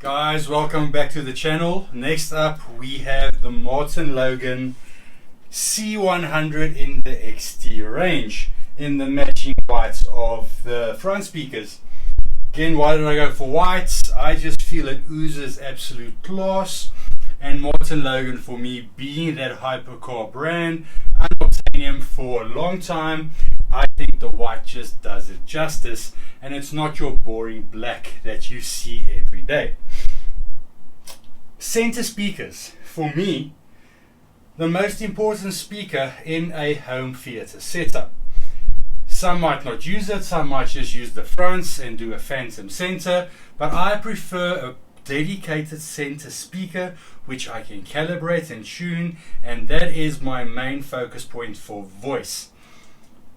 Guys, welcome back to the channel. Next up we have the MartinLogan C100 in the XT range in the matching whites of the front speakers. Again, why did I go for whites? I just feel it oozes absolute class, and MartinLogan, for me, being that hypercar brand, unobtainium for a long time, I think the white just does it justice, and it's not your boring black that you see every day. Center speakers, for me, the most important speaker in a home theater setup. Some might not use it, some might just use the fronts and do a phantom center, but I prefer a dedicated center speaker which I can calibrate and tune, and that is my main focus point for voice.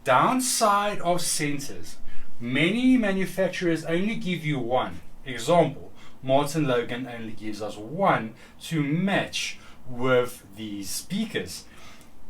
Downside of centers, many manufacturers only give you one. Example, MartinLogan only gives us one to match with these speakers.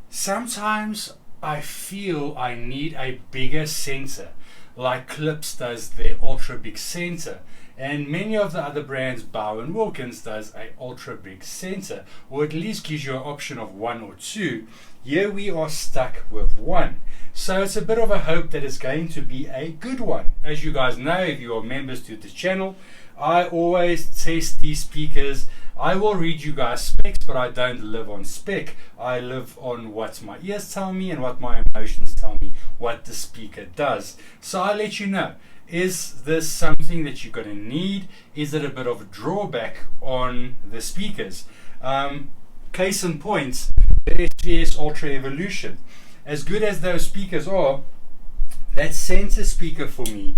Sometimes I feel I need a bigger center, like Clips does their ultra big center, and many of the other brands, Bow & Wilkins does a ultra big center, or at least gives you an option of one or two. Here we are stuck with one. So it's a bit of a hope that it's going to be a good one. As you guys know, if you are members to the channel, I always test these speakers. I will read you guys specs, but I don't live on spec. I live on what my ears tell me and what my emotions tell me what the speaker does. So I let you know, is this something that you're going to need? Is it a bit of a drawback on the speakers? Case in point, the SVS Ultra Evolution. As good as those speakers are, that center speaker for me,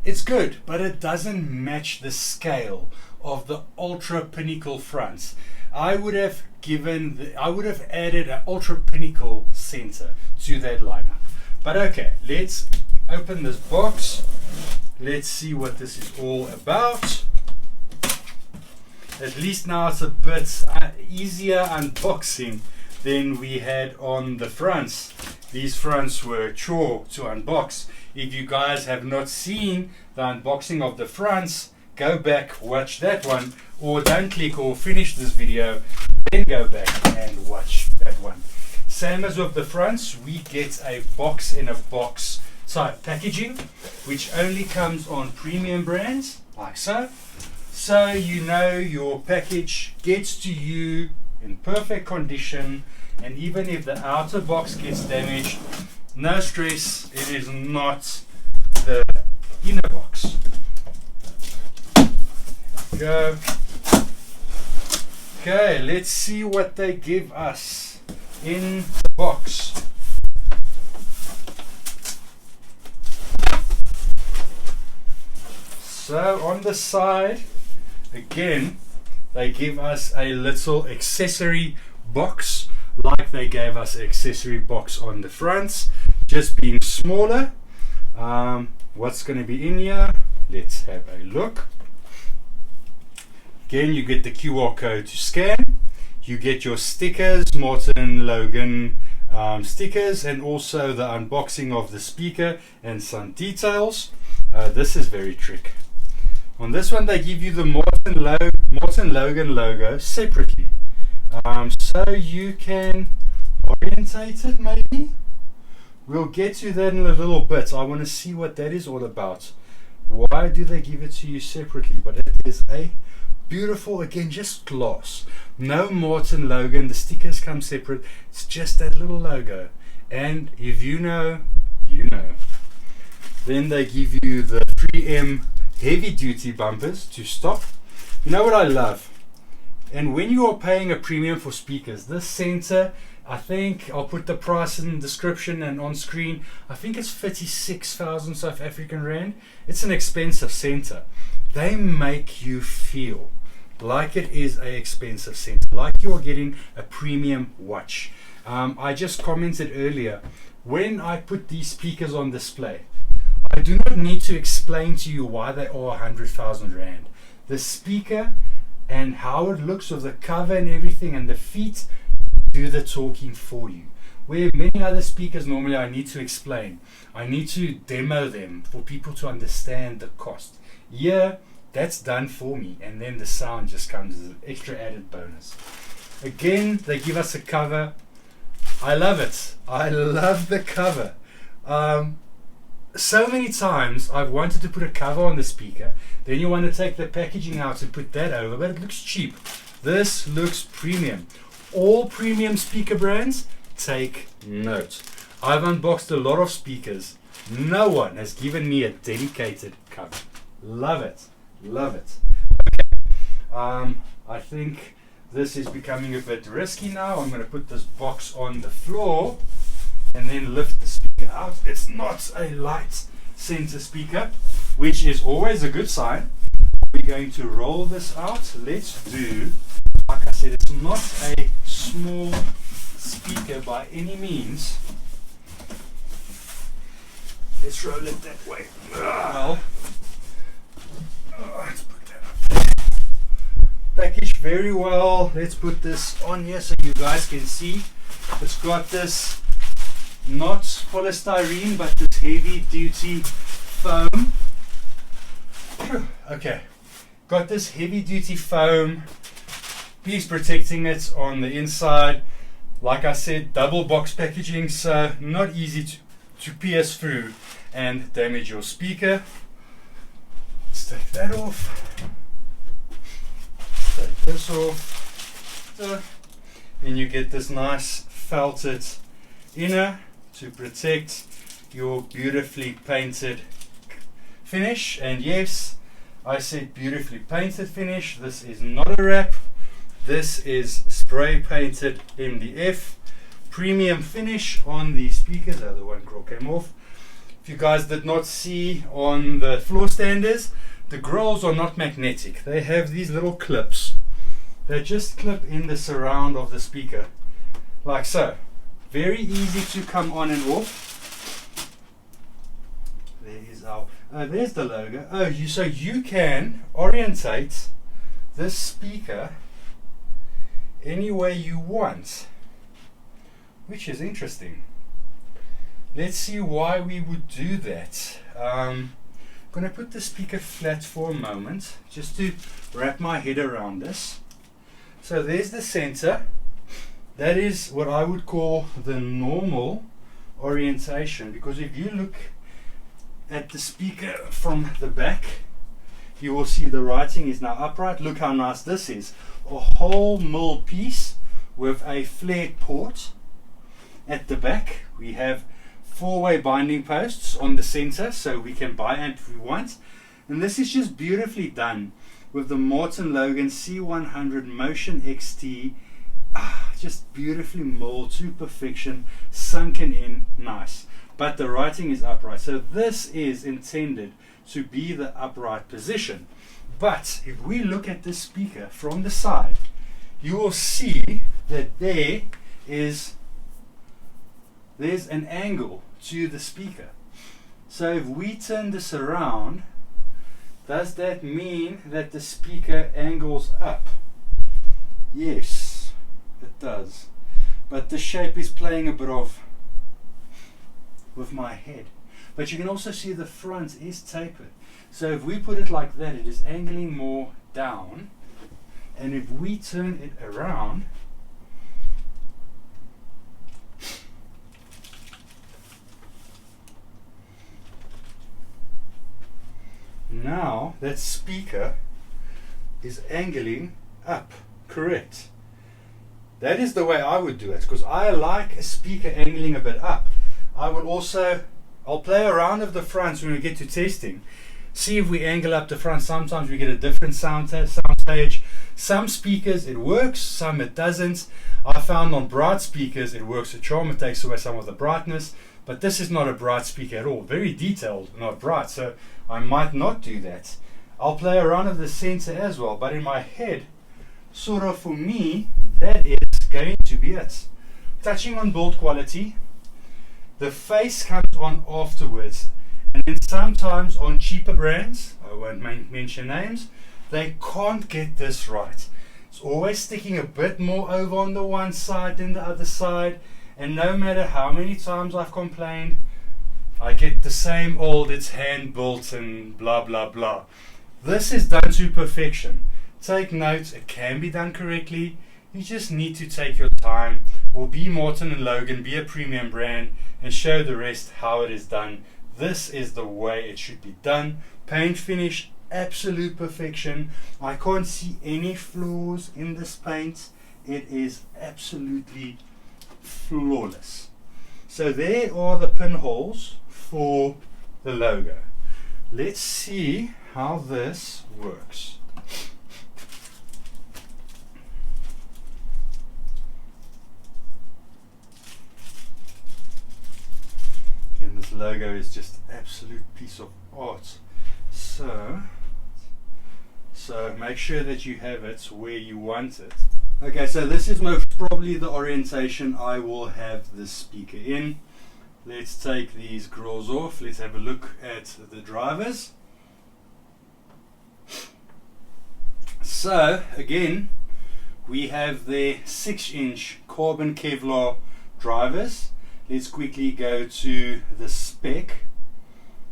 it's good, but it doesn't match the scale of the Ultra Pinnacle fronts. I would have added an Ultra Pinnacle center to that lineup. But okay, let's open this box. Let's see what this is all about. At least now it's a bit easier unboxing than we had on the fronts. These fronts were a chore to unbox. If you guys have not seen the unboxing of the fronts, go back, watch that one, or don't click or finish this video, then go back and watch that one. Same as with the fronts, we get a box in a box type packaging, which only comes on premium brands, like so. So you know your package gets to you in perfect condition, and even if the outer box gets damaged, no stress, it is not the inner box. Go. Okay, let's see what they give us in the box. So on the side, again, they give us a little accessory box, like they gave us an accessory box on the fronts, just being smaller. What's going to be in here? Let's have a look. Again, you get the QR code to scan. You get your stickers, MartinLogan stickers, and also the unboxing of the speaker and some details. This is very tricky. On this one, they give you the MartinLogan logo separately. So you can orientate it, maybe. We'll get to that in a little bit. I want to see what that is all about. Why do they give it to you separately? But it is a beautiful, again, just glass. No MartinLogan, the stickers come separate. It's just that little logo. And if you know, you know. Then they give you the 3M heavy duty bumpers to stop. You know what I love? And when you are paying a premium for speakers, this center, I think I'll put the price in the description and on screen. I think it's 56,000 South African Rand. It's an expensive center. They make you feel like it is an expensive center, like you're getting a premium watch. I just commented earlier, when I put these speakers on display, I do not need to explain to you why they are 100,000 Rand. The speaker and how it looks with the cover and everything and the feet do the talking for you. Where many other speakers normally I need to explain. I need to demo them for people to understand the cost. Here that's done for me, and then the sound just comes as an extra added bonus. Again, they give us a cover. I love it. I love the cover. So many times I've wanted to put a cover on the speaker, then you want to take the packaging out and put that over, but it looks cheap. This looks premium. All premium speaker brands, take note. I've unboxed a lot of speakers. No one has given me a dedicated cover. Love it. Love it. Okay. I think this is becoming a bit risky now. I'm going to put this box on the floor and then lift the speaker out. It's not a light center speaker, which is always a good sign. We're going to roll this out. Let's do, like I said, it's not a small speaker by any means. Let's roll it that way. Well, let's put that up. Packaged very well. Let's put this on here so you guys can see. It's got this not polystyrene, but this heavy duty foam. Okay, got this heavy duty foam piece protecting it on the inside. Like I said, double box packaging, so not easy to pierce through and damage your speaker. Let's take that off. Take this off. Then you get this nice felted inner to protect your beautifully painted finish. And yes, I said beautifully painted finish. This is not a wrap. This is spray painted MDF premium finish on the speakers. Oh, the one grill came off. If you guys did not see on the floor standers, the grills are not magnetic. They have these little clips that just clip in the surround of the speaker, like so. Very easy to come on and off. There is our, there's the logo. Oh, so you can orientate this speaker any way you want, which is interesting. Let's see why we would do that. I'm going to put the speaker flat for a moment just to wrap my head around this. So there's the center. That is what I would call the normal orientation, because if you look at the speaker from the back, you will see the writing is now upright. Look how nice this is. A whole mill piece with a flared port at the back. We have 4-way binding posts on the center, so we can biamp if we want. And this is just beautifully done with the MartinLogan C100 Motion XT. Just beautifully molded to perfection, sunken in, nice. But the writing is upright, so this is intended to be the upright position. But if we look at this speaker from the side, you will see that there's an angle to the speaker. So if we turn this around, does that mean that the speaker angles up? Yes, it does. But the shape is playing a bit of with my head. But you can also see the front is tapered. So if we put it like that, it is angling more down. And if we turn it around, now that speaker is angling up, correct? That is the way I would do it, because I like a speaker angling a bit up. I'll play around with the fronts when we get to testing. See if we angle up the front. Sometimes we get a different sound stage. Some speakers it works, some it doesn't. I found on bright speakers it works a charm. It takes away some of the brightness. But this is not a bright speaker at all. Very detailed, not bright. So I might not do that. I'll play around with the center as well. But in my head, sort of for me, that is going to be it. Touching on build quality. The face comes on afterwards. And then sometimes on cheaper brands, I won't mention names, they can't get this right. It's always sticking a bit more over on the one side than the other side. And no matter how many times I've complained, I get the same old, it's hand built and blah blah blah. This is done to perfection. Take note, it can be done correctly. You just need to take your time, or be MartinLogan, be a premium brand, and show the rest how it is done. This is the way it should be done. Paint finish, absolute perfection. I can't see any flaws in this paint. It is absolutely flawless. So there are the pinholes for the logo. Let's see how this works. Again, this logo is just absolute piece of art. So make sure that you have it where you want it. Okay, so this is most probably the orientation I will have this speaker in. Let's take these grills off. Let's have a look at the drivers. So again, we have the 6-inch carbon Kevlar drivers. Let's quickly go to the spec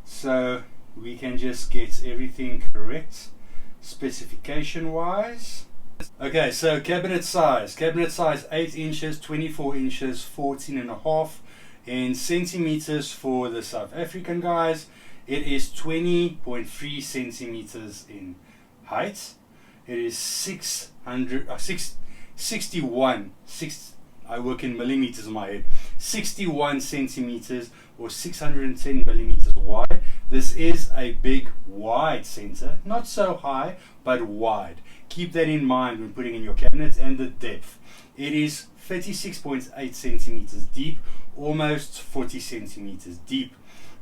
so we can just get everything correct specification wise. Okay, so cabinet size 8 inches, 24 inches, 14.5 in centimeters for the South African guys. It is 20.3 centimeters in height. It is 61, I work in millimeters in my head, 61 centimeters or 610 millimeters wide. This is a big wide center, not so high but wide. Keep that in mind when putting in your cabinet. And the depth, it is 36.8 centimeters deep, almost 40 centimeters deep.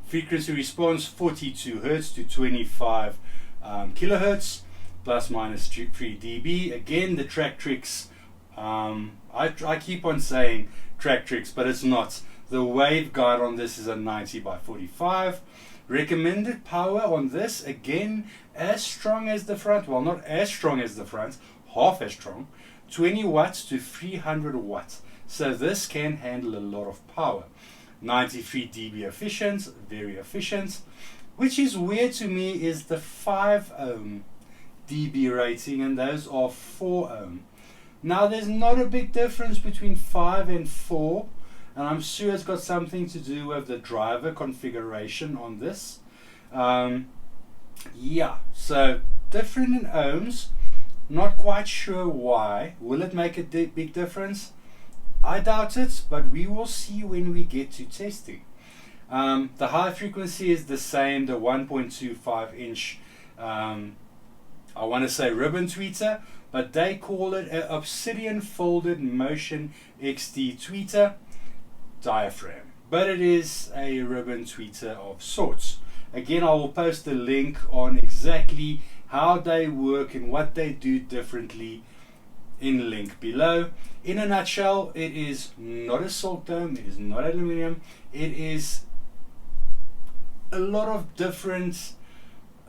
Frequency response 42 Hertz to 25 kilohertz, plus minus 3 dB. Again, the track tricks, I keep on saying track tricks, but it's not. The waveguide on this is a 90 by 45. Recommended power on this, again, as strong as the front. Well, not as strong as the front, half as strong. 20 watts to 300 watts. So this can handle a lot of power. 93 dB efficient, very efficient. Which is weird to me is the 5 ohm dB rating, and those are 4 ohm. Now there's not a big difference between 5 and 4, and I'm sure it's got something to do with the driver configuration on this. Yeah, so different in ohms. Not quite sure why. Will it make a big difference? I doubt it, but we will see when we get to testing. The high frequency is the same, the 1.25 inch, I want to say ribbon tweeter, but they call it an Obsidian Folded Motion XT tweeter diaphragm. But it is a ribbon tweeter of sorts. Again, I will post a link on exactly how they work and what they do differently in the link below. In a nutshell, it is not a silk dome, it is not aluminium, it is a lot of different,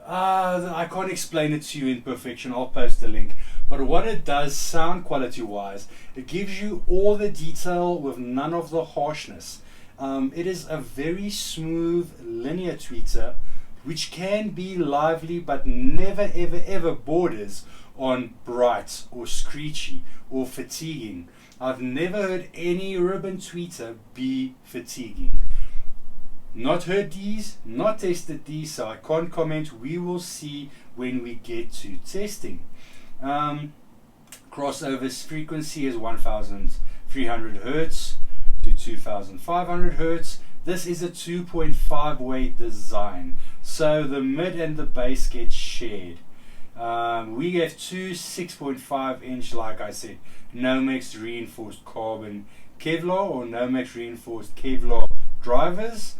I can't explain it to you in perfection, I'll post a link. But what it does sound quality wise, it gives you all the detail with none of the harshness. It is a very smooth linear tweeter which can be lively but never ever ever borders on bright or screechy or fatiguing. I've never heard any ribbon tweeter be fatiguing. Not heard these, not tested these, so I can't comment. We will see when we get to testing. Crossover frequency is 1300 Hertz to 2500 Hertz. This is a 2.5 way design, so the mid and the bass get shared. We have two 6.5 inch, like I said, Nomex reinforced carbon Kevlar or Nomex reinforced Kevlar drivers.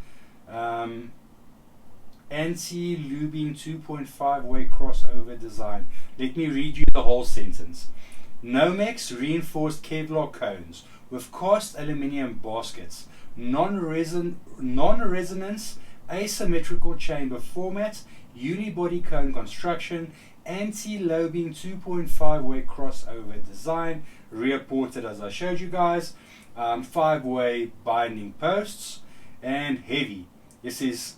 Anti-lubing 2.5 way crossover design. Let me read you the whole sentence. Nomex reinforced Kevlar cones with cast aluminium baskets, non-resonance asymmetrical chamber format, unibody cone construction, anti-lobing 2.5 way crossover design, rear ported as I showed you guys, 5-way binding posts, and heavy. This is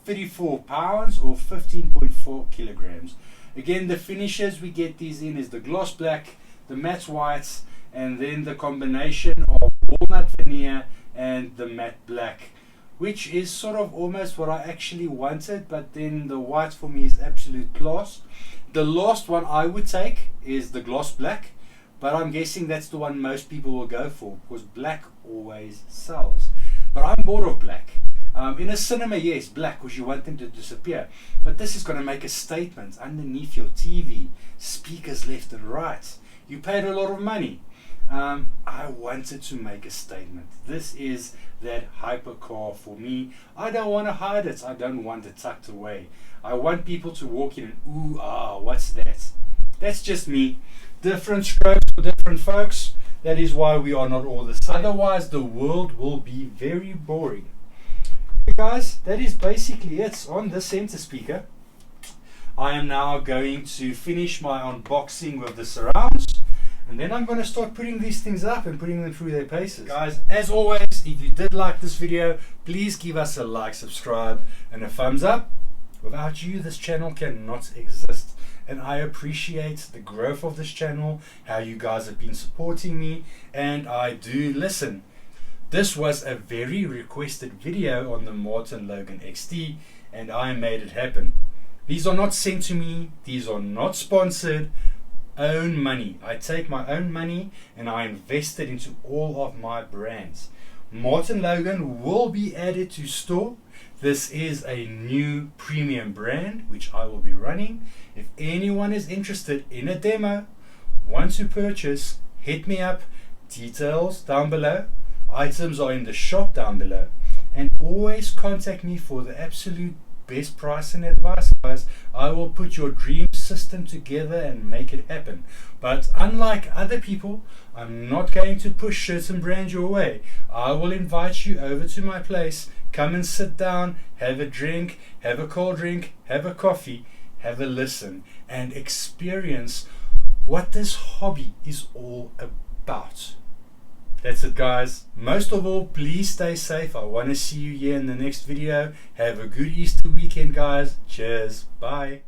34 pounds or 15.4 kilograms. Again, the finishes we get these in is the gloss black, the matte whites, and then the combination of walnut veneer and the matte black, which is sort of almost what I actually wanted, but then the white for me is absolute class. The last one I would take is the gloss black, but I'm guessing that's the one most people will go for because black always sells. But I'm bored of black. In a cinema, yes, black, because you want them to disappear. But this is going to make a statement underneath your TV, speakers left and right. You paid a lot of money. I wanted to make a statement. This is that hypercar for me. I don't want to hide it. I don't want it tucked away. I want people to walk in and, ooh, ah, what's that? That's just me. Different strokes for different folks. That is why we are not all the same. Otherwise, the world will be very boring. Okay, guys, that is basically it on the center speaker. I am now going to finish my unboxing with the surrounds. And then I'm going to start putting these things up and putting them through their paces. Guys, as always, if you did like this video, please give us a like, subscribe, and a thumbs up. Without you, this channel cannot exist. And I appreciate the growth of this channel, how you guys have been supporting me, and I do listen. This was a very requested video on the MartinLogan XT, and I made it happen. These are not sent to me, these are not sponsored. Own money. I take my own money and I invest it into all of my brands. MartinLogan will be added to store. This is a new premium brand which I will be running. If anyone is interested in a demo, want to purchase, hit me up. Details down below. Items are in the shop down below. And always contact me for the absolute best price and advice, guys. I will put your dream system together and make it happen. But unlike other people, I'm not going to push certain brands your way. I will invite you over to my place. Come and sit down, have a drink, have a cold drink, have a coffee, have a listen, and experience what this hobby is all about. That's it, guys. Most of all, please stay safe. I want to see you here in the next video. Have a good Easter weekend, guys. Cheers. Bye.